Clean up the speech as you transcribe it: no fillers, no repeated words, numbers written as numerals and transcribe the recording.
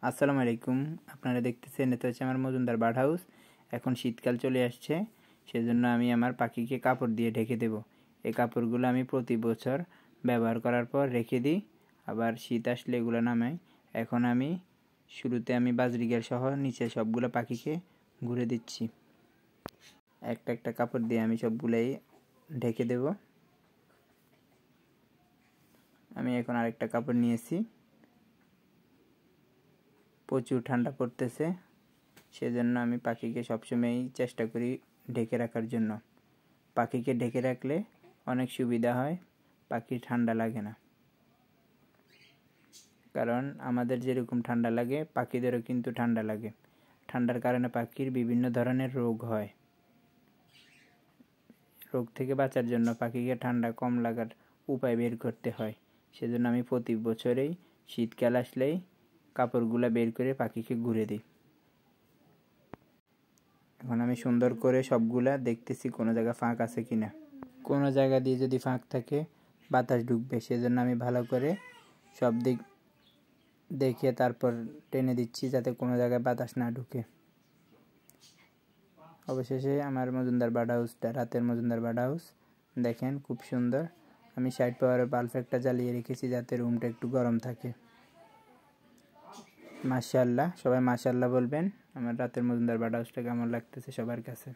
আসসালামু আলাইকুম। আপনারা দেখতেছেন এটা হচ্ছে আমার মজুমদার বার্ড হাউস। এখন শীতকাল চলে আসছে, সেজন্য আমি আমার পাখিকে কাপড় দিয়ে ঢেকে দেব। এই কাপড়গুলো আমি প্রতি বছর ব্যবহার করার পর রেখে দিই, আবার শীত আসলে এগুলো নামাই। এখন আমি শুরুতে বাজরিগার সহ নিচে সবগুলো পাখিকে ঘুরে দিচ্ছি। একটা একটা কাপড় দিয়ে আমি সবগুলাই ঢেকে দেব। আমি এখন আরেকটা কাপড় নিয়েছি। প্রচুর ঠান্ডা পড়তেছে, সেজন্য আমি পাখিকে সবসময়ই চেষ্টা করি ঢেকে রাখার জন্য। পাখিকে ঢেকে রাখলে অনেক সুবিধা হয়, পাখির ঠান্ডা লাগে না। কারণ আমাদের যেরকম ঠান্ডা লাগে পাখিদেরও কিন্তু ঠান্ডা লাগে। ঠান্ডার কারণে পাখির বিভিন্ন ধরনের রোগ হয়। রোগ থেকে বাঁচার জন্য পাখিকে ঠান্ডা কম লাগার উপায় বের করতে হয়। সেজন্য আমি প্রতি বছরেই শীতকাল আসলেই কাপড়গুলো বের করে পাখিকে ঘুরে দিই। এখন আমি সুন্দর করে সবগুলা দেখতেছি কোনো জায়গা ফাঁক আছে কিনা। কোনো জায়গা দিয়ে যদি ফাঁক থাকে বাতাস ঢুকবে, সেজন্য আমি ভালো করে সব দিক দেখে তারপর টেনে দিচ্ছি যাতে কোনো জায়গায় বাতাস না ঢুকে। অবশেষে আমার মজুমদার বার্ড হাউসটা রাতের মজুমদার বার্ড হাউস দেখেন খুব সুন্দর। আমি 60 পাওয়ারের বাল্ব একটা জ্বালিয়ে রেখেছি যাতে রুমটা একটু গরম থাকে। মাশাআল্লাহ, সবাই মাশাআল্লাহ বলবেন। আমার রাতের মজুমদার বার্ড হাউসটা কেমন লাগতেছে সবার কাছে।